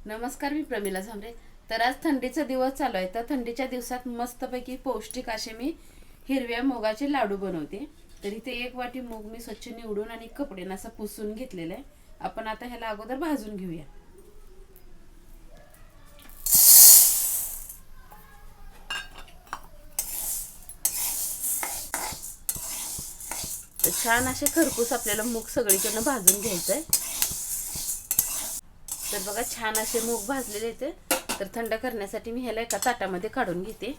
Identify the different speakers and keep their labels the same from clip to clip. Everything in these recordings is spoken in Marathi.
Speaker 1: नमस्कार, मी प्रमिला झांबरे. तर आज थंडीचा दिवस चालू आहे. तर थंडीच्या दिवसात मस्तपैकी पौष्टिक असे मी हिरव्या मुगाचे लाडू बनवते. तर इथे 1 वाटी मूग मी स्वच्छ निवडून आणि कपड्यानं असं पुसून घेतलेलं आहे. आपण आता ह्याला अगोदर भाजून घेऊया. तर छान असे खरपूस आपल्याला मूग सगळीकडनं भाजून घ्यायचं आहे. तर बघा, छान असे मूग भाजलेले आहेत. तर थंड करण्यासाठी मी ह्याला एका ताटामध्ये काढून घेते.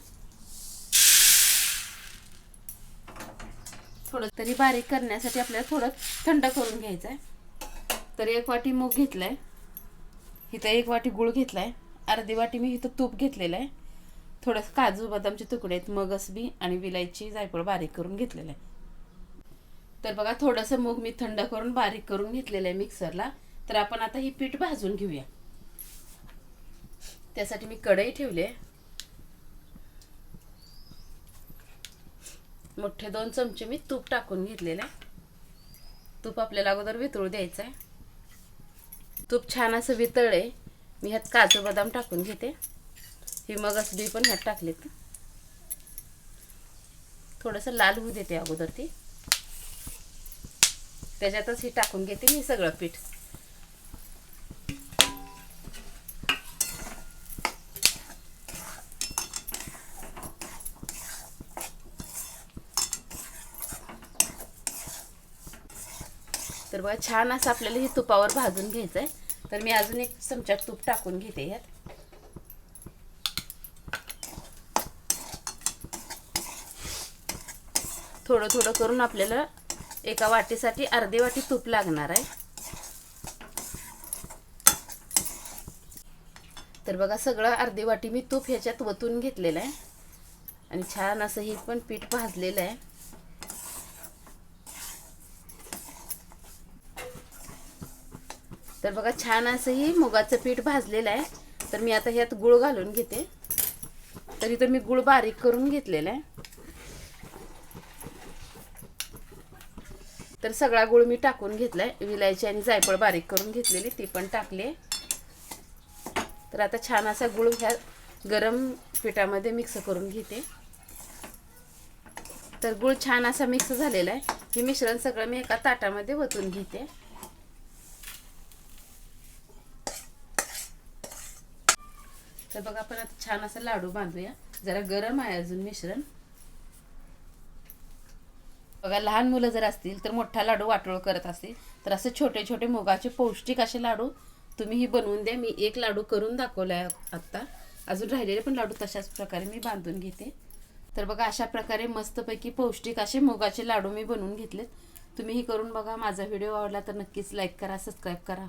Speaker 1: थोडं तरी बारीक करण्यासाठी आपल्याला थोडं थंड करून घ्यायचं आहे. तर 1 वाटी मूग घेतलाय, इथं 1 वाटी गूळ घेतलाय, अर्धी वाटी मी इथं तूप घेतलेलं आहे, थोडंसं काजू बदामचे तुकडे आहेत, मगजबी आणि विलायची जायफळ बारीक करून घेतलेलं आहे. तर बघा, थोडंसं मूग मी थंड करून बारीक करून घेतलेलं आहे मिक्सरला. तर आपण आता ही पीठ भाजून घेऊया. त्यासाठी मी कढई ठेवली आहे. मोठे 2 चमचे मी तूप टाकून घेतलेलं आहे. तूप आपल्याला अगोदर वितळू द्यायचं आहे. तूप छान असं वितळले, मी ह्यात काजू बदाम टाकून घेते. ही मगजबी पण ह्यात टाकलेत. थोडंसं लाल होऊ देते अगोदर ती. त्याच्यातच ही टाकून घेते मी सगळं पीठ. तर बघा, छान असं आपल्याला हे तुपावर भाजून घ्यायचं आहे. तर मी अजून 1 चमचा तूप टाकून घेते यात. थोडं थोडं करून आपल्याला एका वाटीसाठी अर्धी वाटी तूप लागणार आहे. तर बघा, सगळं अर्धी वाटी मी तूप ह्याच्यात वतून घेतलेलं आहे आणि छान असं हे पण पीठ भाजलेलं आहे. तर बघा, छान असं ही मुगाचं पीठ भाजलेलं आहे. तर मी आता ह्यात गूळ घालून घेते. तर इथं मी गूळ बारीक करून घेतलेला आहे. तर सगळा गूळ मी टाकून घेतलाय. विलायची आणि जायफळ बारीक करून घेतलेली ती पण टाकले. तर आता छान असा गूळ ह्या गरम पिठामध्ये मिक्स करून घेते. तर गूळ छान असा मिक्स झालेला आहे. हे मिश्रण सगळं मी एका ताटामध्ये ओतून घेते. तर बघा, आपण आता छान असा लाडू बांधूया. जरा गरम आहे अजून मिश्रण. बघा, लहान मुलं जर असतील तर मोठा लाडू वाटोळ करत असतील तर असे छोटे छोटे मुगाचे पौष्टिक असे लाडू तुम्हीही बनवून द्या. मी 1 लाडू करून दाखवलाय आत्ता. अजून राहिलेले पण लाडू तशाच प्रकारे मी बांधून घेते. तर बघा, अशा प्रकारे मस्तपैकी पौष्टिक असे मुगाचे लाडू मी बनवून घेतलेत. तुम्हीही करून बघा. माझा व्हिडिओ आवडला तर नक्कीच लाईक करा, सबस्क्राईब करा.